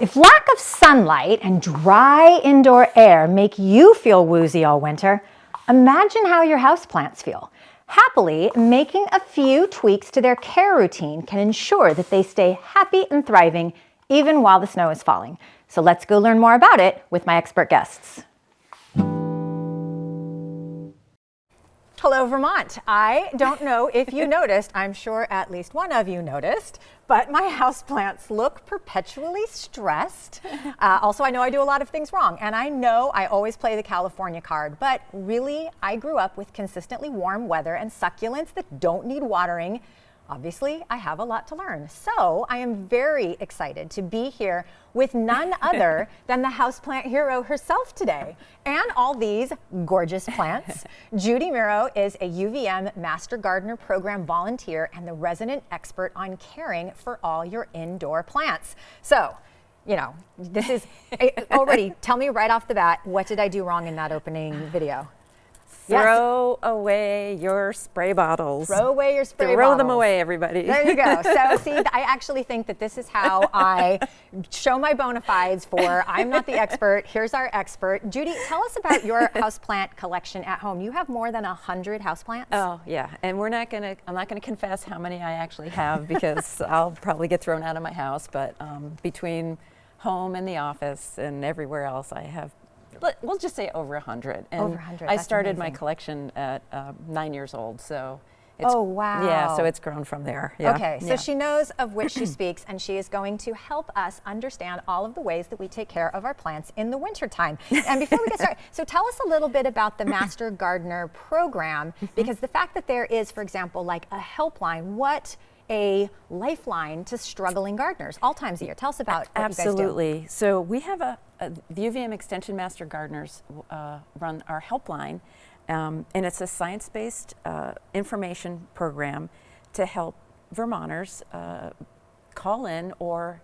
If lack of sunlight and dry indoor air make you feel woozy all winter, imagine how your houseplants feel. Happily, making a few tweaks to their care routine can ensure that they stay happy and thriving even while the snow is falling. So let's go learn more about it with my expert guests. Hello, Vermont. I don't know if you noticed, I'm sure at least one of you noticed, but my houseplants look perpetually stressed. Also, I know I do a lot of things wrong, and I know I always play the California card, but really, I grew up with consistently warm weather and succulents that don't need watering. Obviously, I have a lot to learn. So I am very excited to be here with none other than the houseplant hero herself today, and all these gorgeous plants. Judy Mirro is a UVM Master Gardener Program volunteer and the resident expert on caring for all your indoor plants. So, you know, this is already, tell me right off the bat, what did I do wrong in that opening video? Throw away your spray bottles. Throw away your spray bottles. Throw them away, everybody. There you go. So see, I actually think that this is how I show my bona fides for I'm not the expert, here's our expert. Judy, tell us about your houseplant collection at home. You have more than 100 houseplants? Oh, yeah. And I'm not gonna confess how many I actually have because I'll probably get thrown out of my house, but between home and the office and everywhere else, I have, we'll just say over 100. And over 100. I started amazing. my collection at 9 years old, so it's, oh, wow. Yeah, so it's grown from there. Yeah. Okay, so yeah. she knows of which she speaks, and she is going to help us understand all of the ways that we take care of our plants in the wintertime. And before we get started, so tell us a little bit about the Master Gardener Program, because the fact that there is, for example, like a helpline, what a lifeline to struggling gardeners all times of year. Tell us about what Absolutely. you guys do. So we have the UVM Extension Master Gardeners run our helpline, and it's a science-based information program to help Vermonters call in or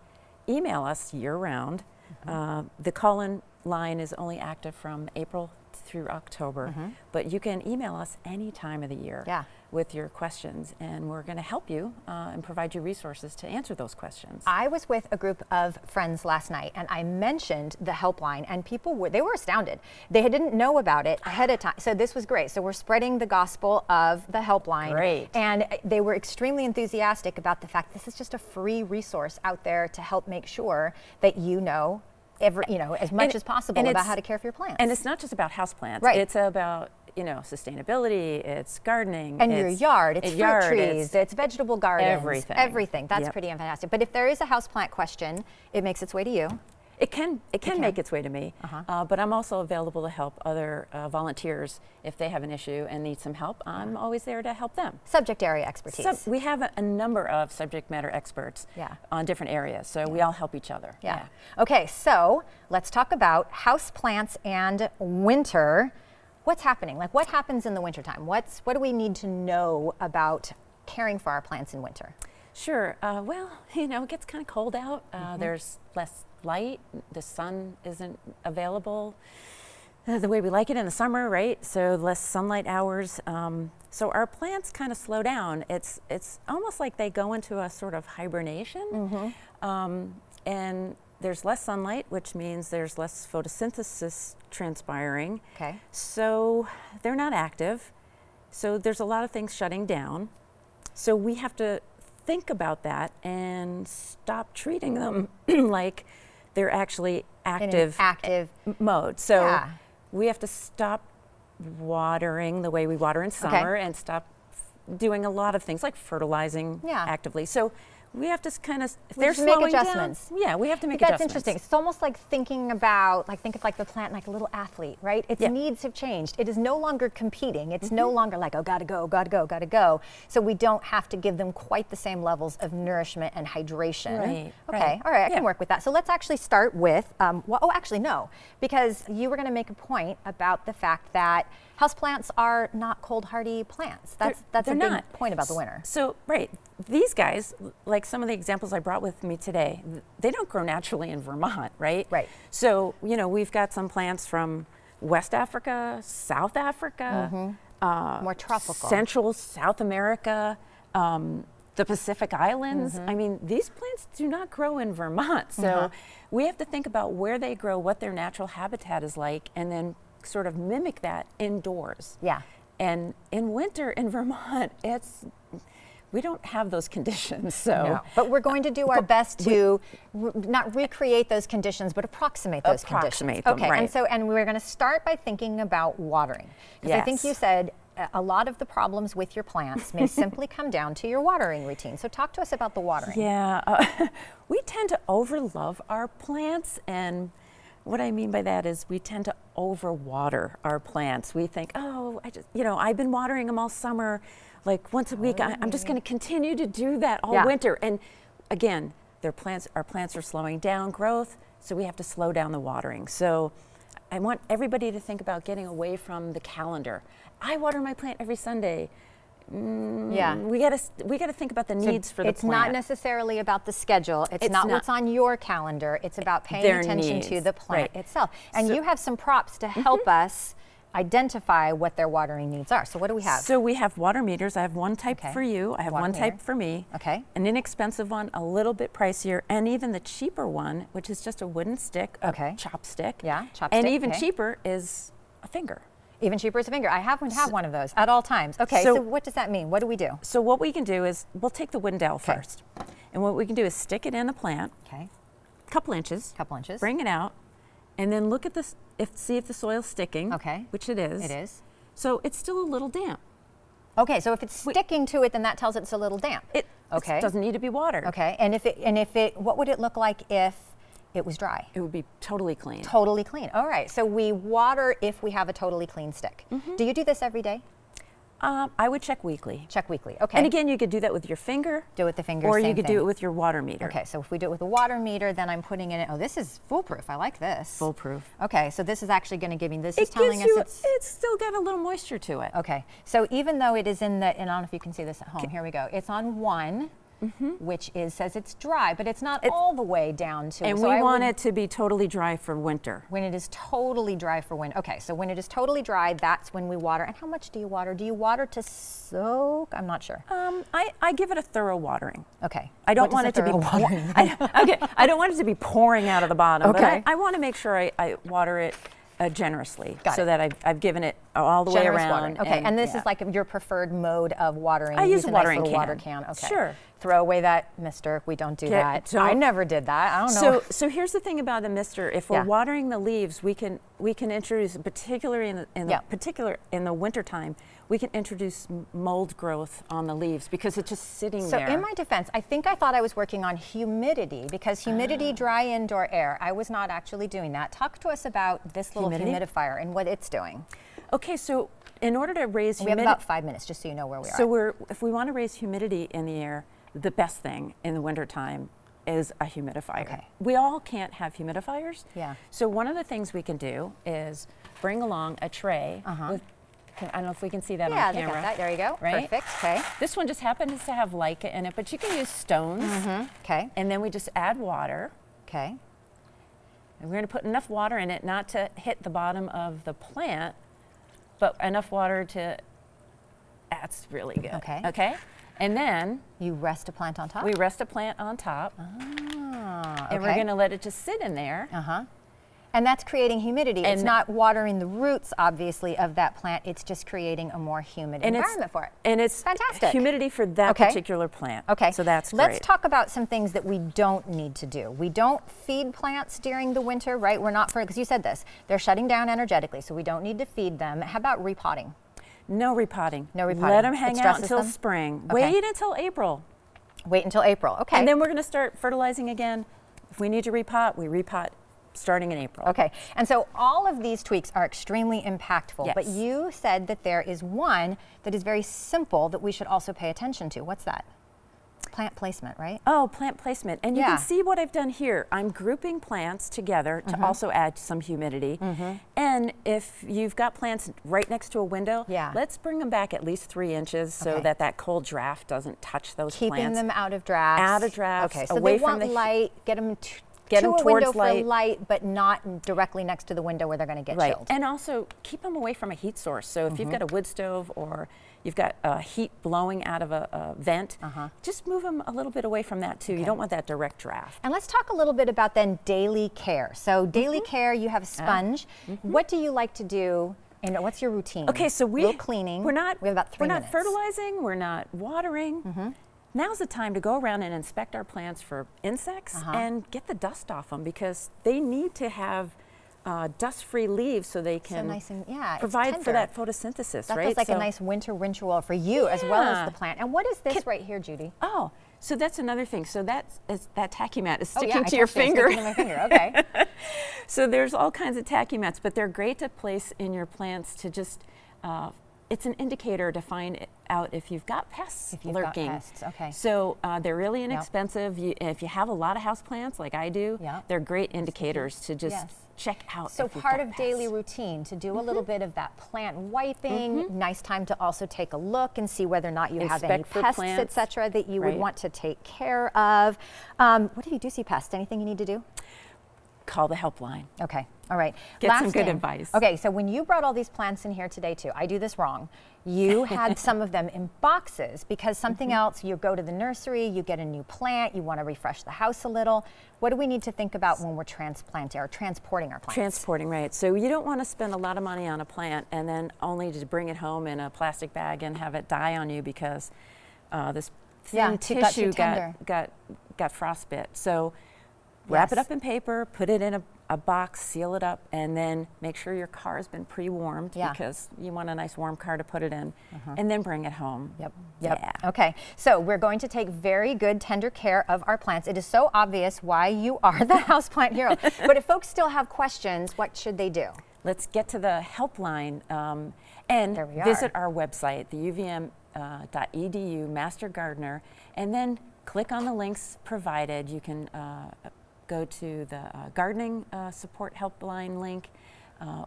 email us year-round. The call-in line is only active from April through October, but you can email us any time of the year with your questions, and we're going to help you and provide you resources to answer those questions. I was with a group of friends last night, and I mentioned the helpline, and people were astounded. They didn't know about it ahead of time, so this was great. So we're spreading the gospel of the helpline. Great. And they were extremely enthusiastic about the fact this is just a free resource out there to help make sure that you know as much as possible about how to care for your plants. And it's not just about houseplants. Right. It's about, sustainability, it's gardening. And your yard, it's fruit trees, it's vegetable gardens. Everything. Everything. That's pretty fantastic. But if there is a houseplant question, it makes its way to you. It can make its way to me, but I'm also available to help other volunteers if they have an issue and need some help. I'm always there to help them. Subject area expertise. We have a number of subject matter experts on different areas, so we all help each other. Yeah. Okay, so let's talk about houseplants and winter. What's happening? Like, what happens in the wintertime? What do we need to know about caring for our plants in winter? Sure. Well, it gets kind of cold out. There's less light. The sun isn't available the way we like it in the summer, right? So less sunlight hours. So our plants kind of slow down. It's almost like they go into a sort of hibernation. And there's less sunlight, which means there's less photosynthesis transpiring. Okay. So they're not active. So there's a lot of things shutting down. So we have to think about that and stop treating them like they're actually active mode. So we have to stop watering the way we water in summer and stop doing a lot of things like fertilizing actively. So we have to kind of, if they're slowing make adjustments. down, we have to make That's adjustments. interesting. It's almost like thinking about, think of the plant like a little athlete, right? Its needs have changed. It is no longer competing. It's no longer like, oh, gotta go, gotta go, gotta go. So we don't have to give them quite the same levels of nourishment and hydration. Right. Okay, all right, I can work with that. So let's actually start with, actually no, because you were gonna make a point about the fact that houseplants are not cold hardy plants. That's a big point about the winter. So, these guys, like some of the examples I brought with me today, they don't grow naturally in Vermont, right? Right. So, we've got some plants from West Africa, South Africa, more tropical. Central South America, the Pacific Islands. I mean, these plants do not grow in Vermont. So we have to think about where they grow, what their natural habitat is like, and then sort of mimic that indoors. Yeah. And in winter in Vermont, we don't have those conditions. So, No. But we're going to do our best to not recreate those conditions, but approximate those conditions. Them, okay. right. And we're going to start by thinking about watering, because I think you said a lot of the problems with your plants may simply come down to your watering routine. So talk to us about the watering. Yeah, we tend to overlove our plants, and what I mean by that is we tend to overwater our plants. We think, oh, I've been watering them all summer, like once a week. I'm just going to continue to do that all winter. And again, our plants are slowing down growth, so we have to slow down the watering. So I want everybody to think about getting away from the calendar. I water my plant every Sunday. We got to think about the needs for the plant. It's not necessarily about the schedule. It's not what's on your calendar. It's about paying attention to the plant itself. And you have some props to help us identify what their watering needs are. So what do we have? So we have water meters. I have one type for you. I have Water one meter. type for me. Okay. An inexpensive one, a little bit pricier, and even the cheaper one, which is just a wooden stick, a chopstick. Yeah, chopstick. And even cheaper is a finger. Even cheaper is a finger. I happen to have one of those at all times. Okay, so what does that mean? What do we do? So what we can do is we'll take the wooden dowel first. And what we can do is stick it in the plant. Okay. Couple inches. Couple inches. Bring it out. And then look at this, see if the soil's sticking. Okay. Which it is. It is. So it's still a little damp. Okay, so if it's sticking to it, then that tells it it's a little damp. It doesn't need to be watered. Okay, and if it, what would it look like if it was dry? It would be totally clean. Totally clean. All right, so we water if we have a totally clean stick. Do you do this every day? I would check weekly. Check weekly, okay. And again, you could do that with your finger. Do it with the finger, or same you could thing. do it with your water meter. Okay, so if we do it with a water meter, then I'm putting in it. Oh, this is foolproof. I like this. Foolproof. Okay, so this is actually going to give me, this is It telling gives us you, it's still got a little moisture to it. Okay, so even though it is in the, and I don't know if you can see this at home, here we go. It's on 1, which says it's dry, but it's not all the way down to. And so we want it to be totally dry for winter. When it is totally dry for winter. Okay, so when it is totally dry, that's when we water. And how much do you water? Do you water to soak? I'm not sure. I give it a thorough watering. Okay. I don't want it to be watering. I don't want it to be pouring out of the bottom. Okay. But I want to make sure I water it generously, Got so it. that I've given it all the way Generous around. watering. Okay, and this is like your preferred mode of watering. I use a nice watering little can. water can. Okay. Sure. Throw away that mister. We don't do that. don't. I never did that. I don't know. So here's the thing about the mister. If we're watering the leaves, we can introduce, particularly in the wintertime, we can introduce mold growth on the leaves because it's just sitting there. So in my defense, I think I thought I was working on humidity, because humidity, dry indoor air, I was not actually doing that. Talk to us about this little humidifier and what it's doing. Okay, so in order to raise humidity. We have about 5 minutes, just so you know where we are. So if we want to raise humidity in the air, the best thing in the wintertime is a humidifier. Okay. We all can't have humidifiers. Yeah. So one of the things we can do is bring along a tray with, I don't know if we can see that on camera. Yeah, got that. There you go. Right? Perfect. Okay. This one just happens to have Leica in it, but you can use stones. Okay. And then we just add water. Okay. And we're going to put enough water in it not to hit the bottom of the plant, but enough water to, that's really good. Okay. Okay. And then you rest a plant on top? We rest a plant on top. And we're going to let it just sit in there. And that's creating humidity. It's not watering the roots, obviously, of that plant. It's just creating a more humid environment for it. And it's fantastic. Humidity for that particular plant. Okay. So that's great. Let's talk about some things that we don't need to do. We don't feed plants during the winter, right? We're not, because you said this, they're shutting down energetically, so we don't need to feed them. How about repotting? No repotting. No repotting. Let them hang out until spring. Okay. Wait until April. Wait until April. Okay. And then we're going to start fertilizing again. If we need to repot, we repot starting in April. Okay. And so all of these tweaks are extremely impactful. Yes. But you said that there is one that is very simple that we should also pay attention to. What's that? Plant placement, right? Oh, plant placement. And you can see what I've done here. I'm grouping plants together to also add some humidity. And if you've got plants right next to a window, let's bring them back at least 3 inches so that that cold draft doesn't touch those plants. Keeping them out of drafts. Out of drafts. Okay, so away they from want light, get them Get to them a towards window light. for light, but not directly next to the window where they're going to get Right, chilled. and also keep them away from a heat source. So if you've got a wood stove or you've got heat blowing out of a vent, just move them a little bit away from that too. You don't want that direct draft. And let's talk a little bit about then daily care. So daily care, you have a sponge. What do you like to do? And what's your routine? Okay, so little cleaning. We have about 3 minutes. We're not fertilizing. We're not watering. Now's the time to go around and inspect our plants for insects and get the dust off them, because they need to have dust-free leaves so they can nice and, provide for that photosynthesis, that right? feels like a nice winter ritual for you as well as the plant. And what is this right here, Judy? Oh, so that's another thing. So that tacky mat is sticking I to your touched it. It's finger. sticking to my finger. Okay. So there's all kinds of tacky mats, but they're great to place in your plants to just, it's an indicator to find out if you've got pests lurking. Got pests. Okay. So they're really inexpensive. If you have a lot of houseplants like I do, they're great indicators to just check out. So if you've part got of pests. daily routine to do a little bit of that plant wiping. Nice time to also take a look and see whether or not you have any Inspect for pests, plants. etc., that you would want to take care of. What if you do see pests? Anything you need to do? Call the helpline. Okay. All right. Get Last some good thing. advice. Okay, so when you brought all these plants in here today too, I do this wrong. You had some of them in boxes because something else, you go to the nursery, you get a new plant, you want to refresh the house a little. What do we need to think about when we're transplanting or transporting our plants? Transporting, right. So you don't want to spend a lot of money on a plant and then only to bring it home in a plastic bag and have it die on you because this thin tissue got frostbite. So wrap it up in paper, put it in a box, seal it up, and then make sure your car has been pre-warmed because you want a nice warm car to put it in, and then bring it home. Yep. Yeah. Okay, so we're going to take very good, tender care of our plants. It is so obvious why you are the houseplant hero. But if folks still have questions, what should they do? Let's get to the helpline and visit our website, the uvm.edu Master Gardener, and then click on the links provided. You can go to the gardening support helpline link,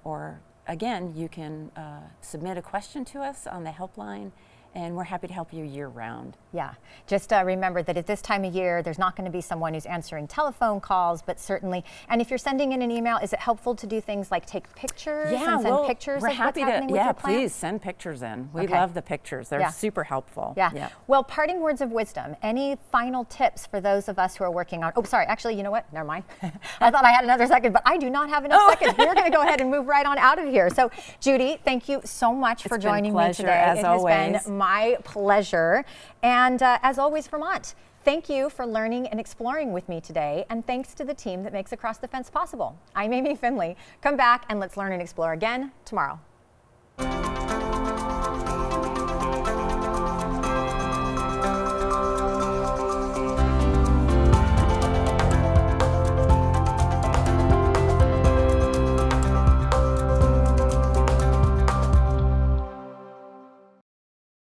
or again, you can submit a question to us on the helpline, and we're happy to help you year-round. Yeah, just remember that at this time of year, there's not going to be someone who's answering telephone calls, but certainly, and if you're sending in an email, is it helpful to do things like take pictures and send pictures we're of happy what's to, happening with your plants? please send pictures in. We love the pictures. They're super helpful. Yeah. Well, parting words of wisdom. Any final tips for those of us who are working on, oh, sorry, actually, you know what? Never mind. I thought I had another second, but I do not have enough seconds. We're going to go ahead and move right on out of here. So, Judy, thank you so much for joining me today. As always. It has been my pleasure. And as always, Vermont, thank you for learning and exploring with me today. And thanks to the team that makes Across the Fence possible. I'm Amy Finley. Come back and let's learn and explore again tomorrow.